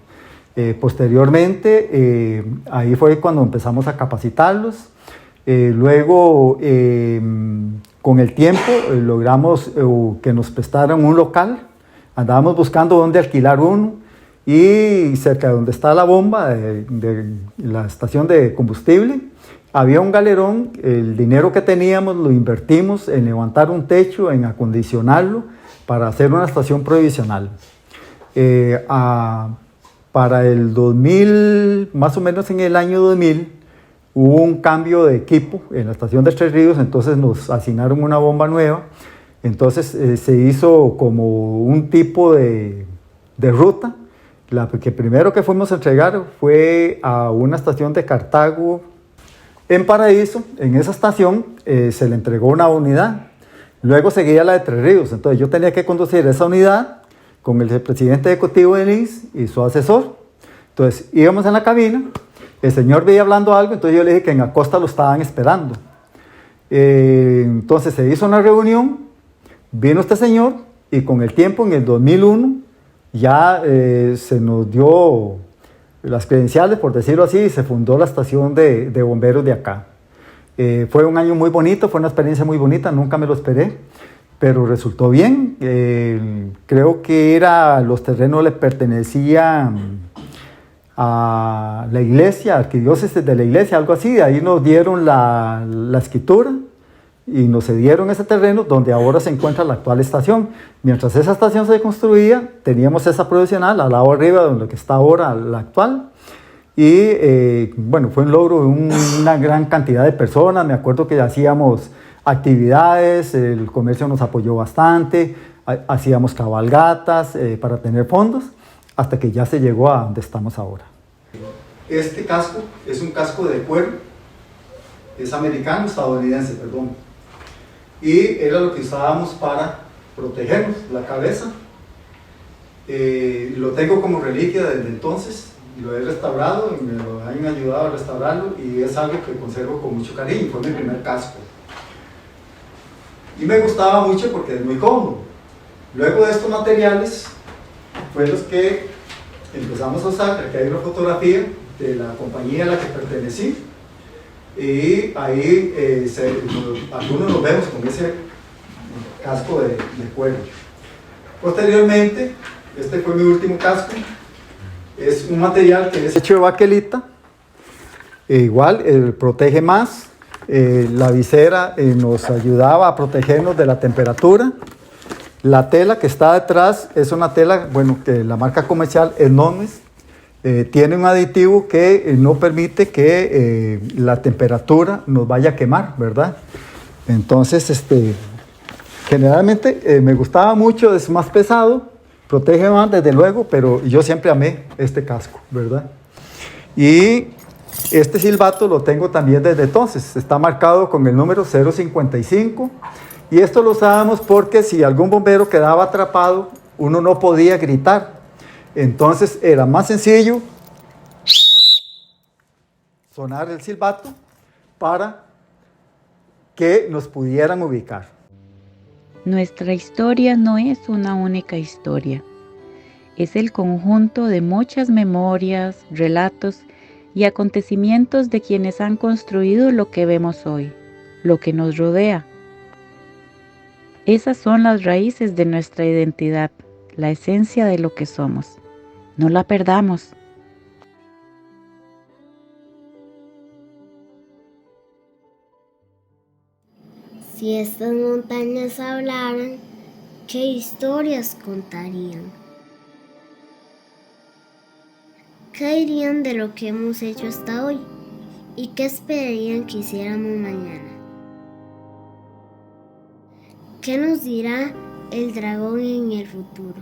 Posteriormente, ahí fue cuando empezamos a capacitarlos. Luego, con el tiempo, logramos que nos prestaran un local. Andábamos buscando dónde alquilar uno y cerca de donde está la bomba de la estación de combustible, había un galerón. El dinero que teníamos lo invertimos en levantar un techo, en acondicionarlo para hacer una estación provisional. Para el 2000, más o menos en el año 2000, hubo un cambio de equipo en la estación de Tres Ríos, entonces nos asignaron una bomba nueva. Entonces se hizo como un tipo de ruta. La que primero que fuimos a entregar fue a una estación de Cartago, en Paraíso. En esa estación se le entregó una unidad, luego seguía la de Tres Ríos, entonces yo tenía que conducir esa unidad con el presidente ejecutivo del INS y su asesor. Entonces íbamos en la cabina, el señor veía hablando algo, entonces yo le dije que en Acosta lo estaban esperando. Entonces se hizo una reunión, Vino este señor y con el tiempo, en el 2001, ya se nos dio las credenciales, por decirlo así, y se fundó la estación de bomberos de acá. Fue un año muy bonito, fue una experiencia muy bonita, nunca me lo esperé, pero resultó bien. Creo que los terrenos le pertenecían a la iglesia, arquidiócesis de la iglesia, algo así. Ahí nos dieron la escritura y nos cedieron ese terreno donde ahora se encuentra la actual estación. Mientras esa estación se construía, teníamos esa provisional al lado arriba donde está ahora la actual. Y bueno, fue un logro de una gran cantidad de personas. Me acuerdo que hacíamos actividades, el comercio nos apoyó bastante, hacíamos cabalgatas para tener fondos, hasta que ya se llegó a donde estamos ahora. Este casco es un casco de cuero, es estadounidense, perdón. Y era lo que usábamos para protegernos la cabeza. Lo tengo como reliquia desde entonces, lo he restaurado y me lo han ayudado a restaurarlo y es algo que conservo con mucho cariño, fue mi primer casco. Y me gustaba mucho porque es muy cómodo. Luego de estos materiales fue los que empezamos a usar. Aquí hay una fotografía de la compañía a la que pertenecí y ahí algunos nos vemos con ese casco de cuero. Posteriormente, este fue mi último casco. Es un material que es hecho de baquelita, igual protege más. La visera nos ayudaba a protegernos de la temperatura. La tela que está detrás es una tela, bueno, que la marca comercial es Nomes. Tiene un aditivo que no permite que la temperatura nos vaya a quemar, ¿verdad? Entonces, generalmente me gustaba mucho, es más pesado, protege más desde luego, pero yo siempre amé este casco, ¿verdad? Y este silbato lo tengo también desde entonces, está marcado con el número 055 y esto lo usábamos porque si algún bombero quedaba atrapado, uno no podía gritar. Entonces era más sencillo sonar el silbato para que nos pudieran ubicar. Nuestra historia no es una única historia, es el conjunto de muchas memorias, relatos y acontecimientos de quienes han construido lo que vemos hoy, lo que nos rodea. Esas son las raíces de nuestra identidad, la esencia de lo que somos. No la perdamos. Si estas montañas hablaran, ¿qué historias contarían? ¿Qué dirían de lo que hemos hecho hasta hoy? ¿Y qué esperarían que hiciéramos mañana? ¿Qué nos dirá el dragón en el futuro?